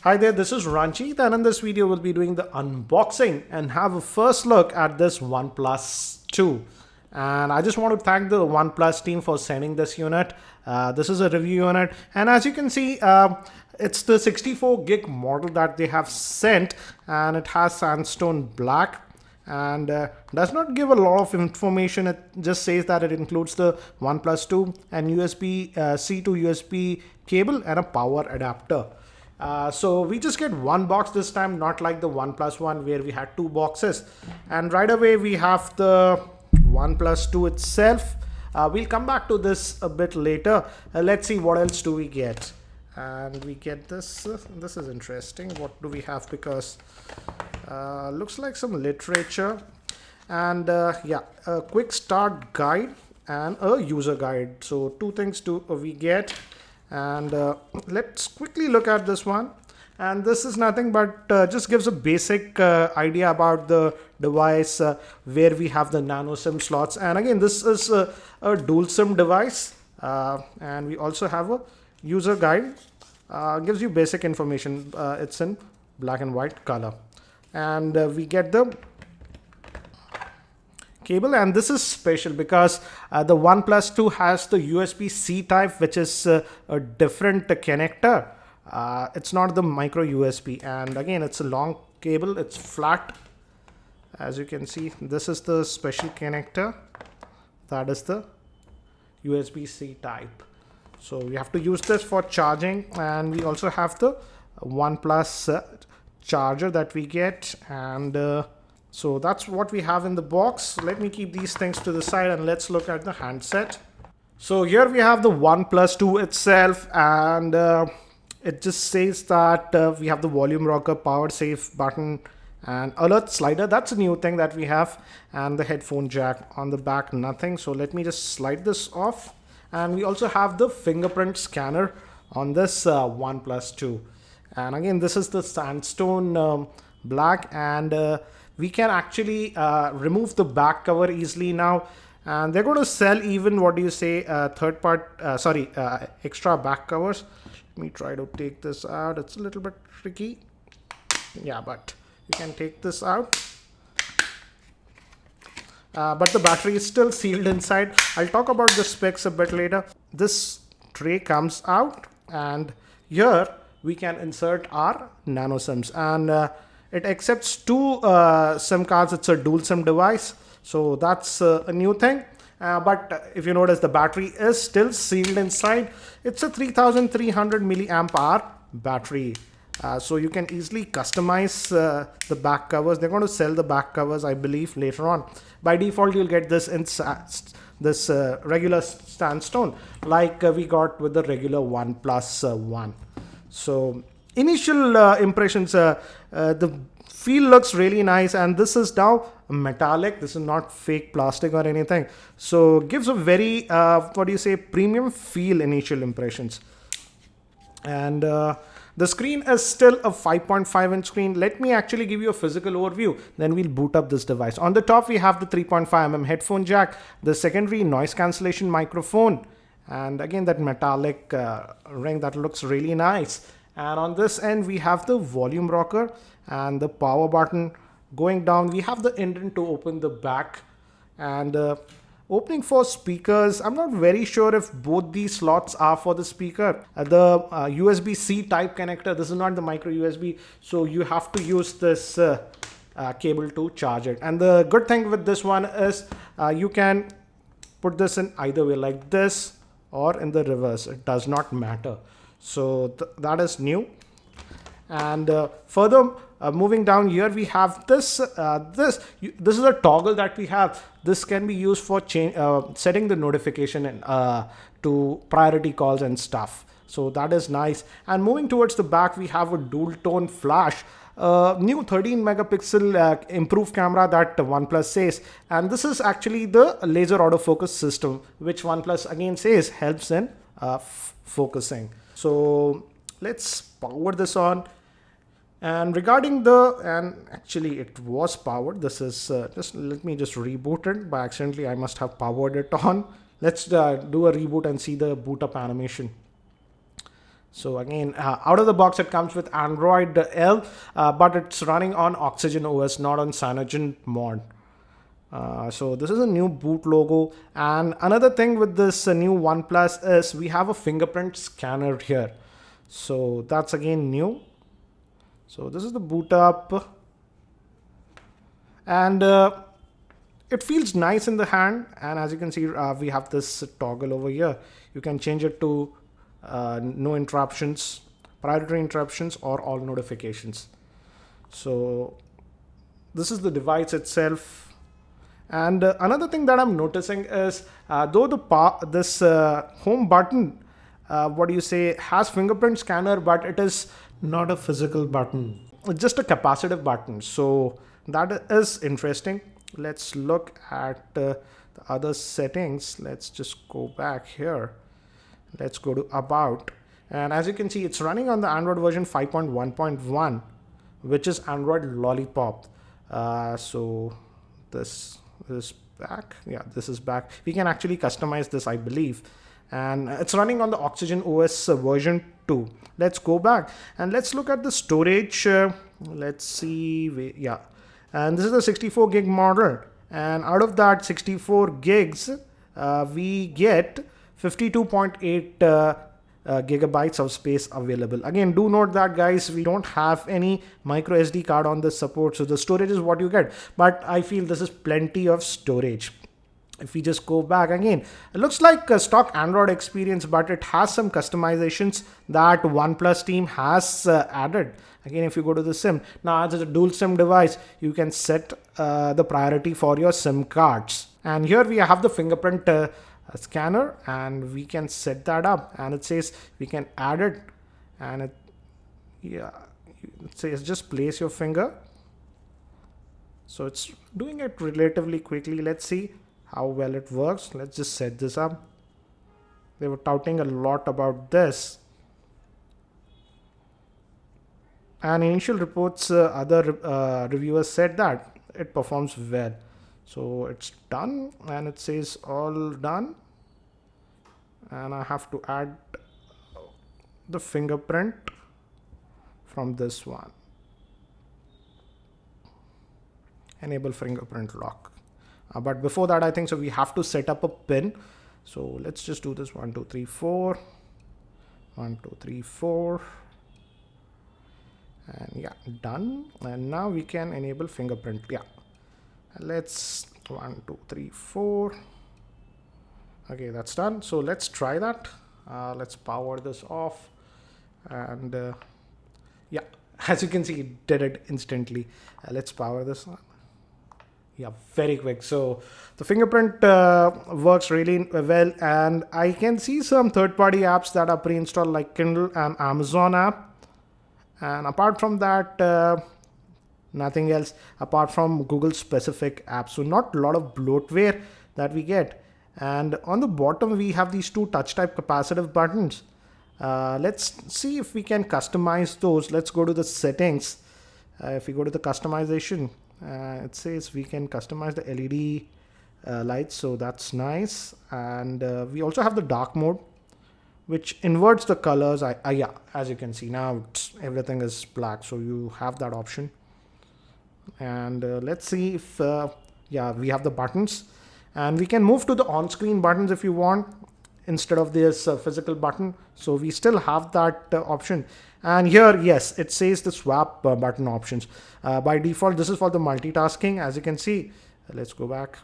Hi there, this is Ranjit, and in this video we'll be doing the unboxing and have a first look at this OnePlus 2. And I just want to thank the OnePlus team for sending this unit. This is a review unit, and as you can see, it's the 64 gig model that they have sent, and it has sandstone black and does not give a lot of information. It just says that it includes the OnePlus 2 and USB-C to USB cable and a power adapter. So we just get one box this time, not like the OnePlus one where we had two boxes. And right away we have the OnePlus 2 itself. We'll come back to this a bit later. Let's see what else do we get. And we get this. This is interesting. What do we have? Because looks like some literature. And yeah, a quick start guide and a user guide. So two things we get. And let's quickly look at this one. And this is nothing but just gives a basic idea about the device, where we have the nano SIM slots. And again, this is a dual SIM device. And we also have a user guide. Gives you basic information. It's in black and white color. And we get the cable, and this is special because the OnePlus 2 has the USB-C type, which is a different connector. It's not the micro USB, and again it's a long cable. It's flat, as you can see. This is the special connector, that is the USB-C type. So we have to use this for charging, and we also have the OnePlus charger that we get. And so that's what we have in the box. Let me keep these things to the side and let's look at the handset. So here we have the OnePlus 2 itself, and it just says that we have the volume rocker, power safe button, and alert slider. That's a new thing that we have. And the headphone jack. On the back, nothing. So let me just slide this off. And we also have the fingerprint scanner on this OnePlus 2. And again, this is the sandstone black, and we can actually remove the back cover easily now. And they're going to sell even, what do you say, extra back covers. Let me try to take this out. It's a little bit tricky. Yeah, but you can take this out. But the battery is still sealed inside. I'll talk about the specs a bit later. This tray comes out, and here we can insert our nano SIMs, and it accepts two SIM cards. It's a dual SIM device, so that's a new thing. But if you notice, the battery is still sealed inside. It's a 3300 milliamp hour battery. So you can easily customize the back covers. They're going to sell the back covers, I believe, later on. By default, you'll get this in this regular sandstone, like we got with the regular OnePlus 1. So initial impressions, the feel looks really nice, and this is now metallic. This is not fake plastic or anything. So gives a very, premium feel initial impressions. And the screen is still a 5.5 inch screen. Let me actually give you a physical overview, then we'll boot up this device. On the top, we have the 3.5mm headphone jack, the secondary noise cancellation microphone, and again that metallic ring that looks really nice. And on this end, we have the volume rocker and the power button. Going down, we have the indent to open the back, and opening for speakers. I'm not very sure if both these slots are for the speaker. The USB-C type connector, this is not the micro USB, so you have to use this cable to charge it. And the good thing with this one is you can put this in either way, like this or in the reverse. It does not matter. So that is new. And further, moving down here, we have this. This is a toggle that we have. This can be used for setting the notification to priority calls and stuff. So that is nice. And moving towards the back, we have a dual tone flash. New 13 megapixel improved camera that OnePlus says. And this is actually the laser autofocus system, which OnePlus again says helps in focusing. So let's power this on. And regarding actually it was powered. This is let me just reboot it. By accidentally, I must have powered it on. Let's do a reboot and see the boot up animation. So again, out of the box, it comes with Android L, but it's running on Oxygen OS, not on Cyanogen mod. So this is a new boot logo. And another thing with this new OnePlus is we have a fingerprint scanner here. So that's again new. So this is the boot up. And it feels nice in the hand. And as you can see, we have this toggle over here. You can change it to no interruptions, priority interruptions, or all notifications. So this is the device itself. And another thing that I'm noticing is though this home button, what do you say, has fingerprint scanner, but it is not a physical button. It's just a capacitive button. So that is interesting. Let's look at the other settings. Let's just go back here. Let's go to about. And as you can see, it's running on the Android version 5.1.1, which is Android Lollipop. So this is back. Yeah, this is back. We can actually customize this, I believe. And it's running on the Oxygen OS version 2. Let's go back and let's look at the storage. Let's see. Yeah. And this is the 64 gig model. And out of that 64 gigs, we get 52.8 gigabytes of space available. Again, do note that, guys, we don't have any micro SD card on this support, so the storage is what you get, but I feel this is plenty of storage. If we just go back again, it looks like a stock Android experience, but it has some customizations that OnePlus team has added. Again, if you go to the SIM, now as a dual SIM device, you can set the priority for your SIM cards. And here we have the fingerprint scanner, and we can set that up, and it says we can add it, and it says just place your finger. So it's doing it relatively quickly. Let's see how well it works. Let's just set this up. They were touting a lot about this, and initial reports, other reviewers said that it performs well. So it's done, and it says all done, and I have to add the fingerprint from this one. Enable fingerprint lock. But before that, I think so we have to set up a pin. So let's just do this. 1 2 3 4 1 2 3 4, and yeah, done. And now we can enable fingerprint. Yeah, let's 1 2 3 4. Okay, that's done. So let's try that. Let's power this off, and yeah, as you can see, it did it instantly. Let's power this on. Yeah, very quick. So the fingerprint works really well, and I can see some third-party apps that are pre-installed, like Kindle and Amazon app. And apart from that, nothing else apart from Google specific apps. So not a lot of bloatware that we get. And on the bottom, we have these two touch type capacitive buttons. Let's see if we can customize those. Let's go to the settings. If we go to the customization, it says we can customize the LED lights, so that's nice. And we also have the dark mode, which inverts the colors. Yeah, as you can see now, everything is black, so you have that option. And let's see if yeah, we have the buttons, and we can move to the on-screen buttons if you want instead of this physical button. So we still have that option. And here, yes, it says the swap button options. By default, this is for the multitasking, as you can see. Let's go back.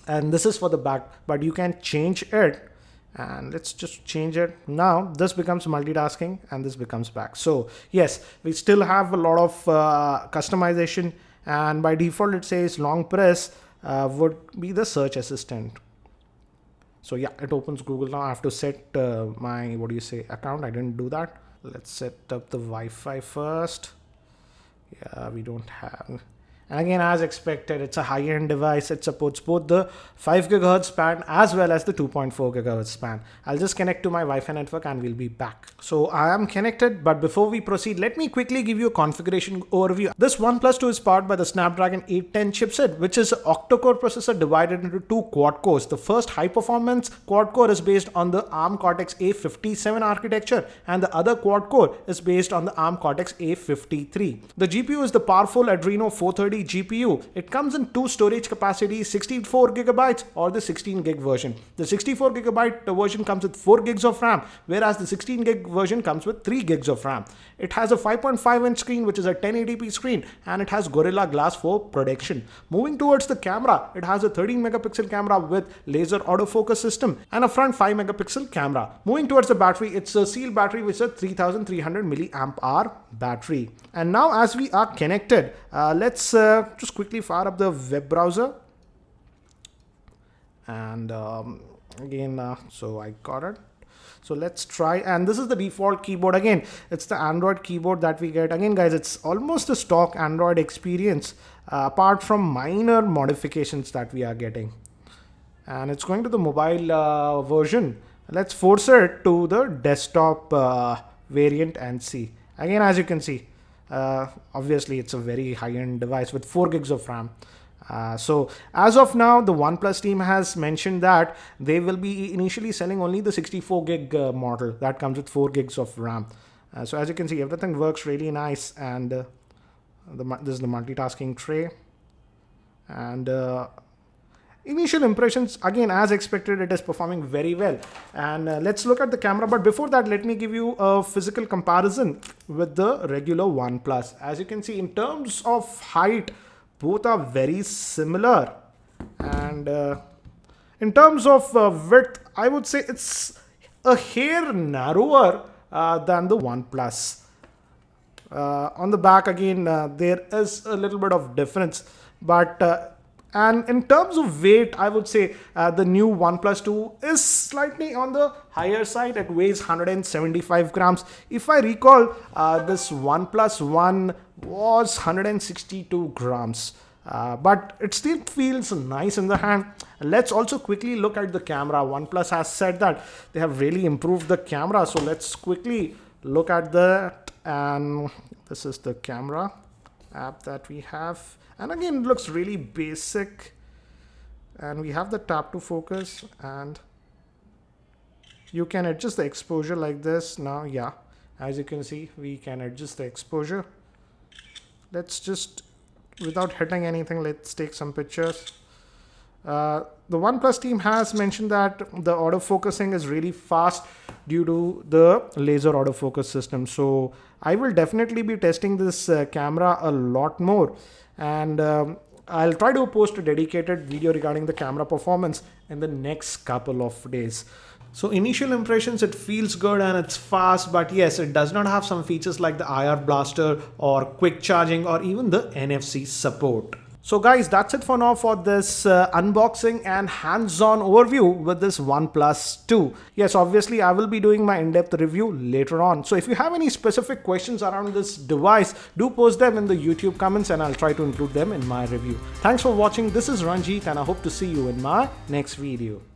And this is for the back, but you can change it. And let's just change it. Now this becomes multitasking and this becomes back. So yes, we still have a lot of customization. And by default, it says long press would be the search assistant. So yeah, it opens Google. Now I have to set my, account. I didn't do that. Let's set up the Wi-Fi first. Yeah, we don't have. And again, as expected, it's a high-end device. It supports both the 5 GHz band as well as the 2.4 GHz band. I'll just connect to my Wi-Fi network and we'll be back. So I am connected, but before we proceed, let me quickly give you a configuration overview. This OnePlus 2 is powered by the Snapdragon 810 chipset, which is an octa-core processor divided into 2 quad cores. The first high-performance quad core is based on the ARM Cortex-A57 architecture, and the other quad core is based on the ARM Cortex-A53. The GPU is the powerful Adreno 430 GPU. It comes in 2 storage capacities, 64 GB or the 16 GB version. The 64 GB version comes with 4 GB of RAM, whereas the 16 GB version comes with 3 GB of RAM. It has a 5.5-inch screen, which is a 1080p screen, and it has Gorilla Glass for protection. Moving towards the camera, it has a 13-megapixel camera with laser autofocus system and a front 5-megapixel camera. Moving towards the battery, it's a sealed battery with a 3300 milliamp hour battery. And now as we are connected, let's just quickly fire up the web browser. And again, so I got it. So let's try, and this is the default keyboard. Again, it's the Android keyboard that we get. Again, guys, it's almost a stock Android experience, apart from minor modifications that we are getting. And it's going to the mobile version. Let's force it to the desktop variant and see. Again, as you can see, obviously it's a very high-end device with 4 GB of RAM. So as of now, the OnePlus team has mentioned that they will be initially selling only the 64 GB model that comes with 4 GB of RAM. So as you can see, everything works really nice, and this is the multitasking tray. And initial impressions, again, as expected, it is performing very well. And let's look at the camera. But before that, let me give you a physical comparison with the regular OnePlus. As you can see, in terms of height, both are very similar, and in terms of width, I would say it's a hair narrower than the OnePlus. On the back, again, there is a little bit of difference, but and in terms of weight, I would say the new OnePlus 2 is slightly on the higher side. It weighs 175 grams. If I recall, this OnePlus 1 was 162 grams. But it still feels nice in the hand. Let's also quickly look at the camera. OnePlus has said that they have really improved the camera. So let's quickly look at that. And this is the camera app that we have. And again, it looks really basic. And we have the tap to focus, and you can adjust the exposure like this. Now, yeah, as you can see, we can adjust the exposure. Let's just, without hitting anything, let's take some pictures. The OnePlus team has mentioned that the autofocusing is really fast due to the laser autofocus system. So I will definitely be testing this camera a lot more. And I'll try to post a dedicated video regarding the camera performance in the next couple of days. So initial impressions, it feels good and it's fast, but yes, it does not have some features like the IR blaster or quick charging or even the NFC support. So guys, that's it for now for this unboxing and hands-on overview with this OnePlus 2. Yes, obviously I will be doing my in-depth review later on. So if you have any specific questions around this device, do post them in the YouTube comments and I'll try to include them in my review. Thanks for watching. This is Ranjit and I hope to see you in my next video.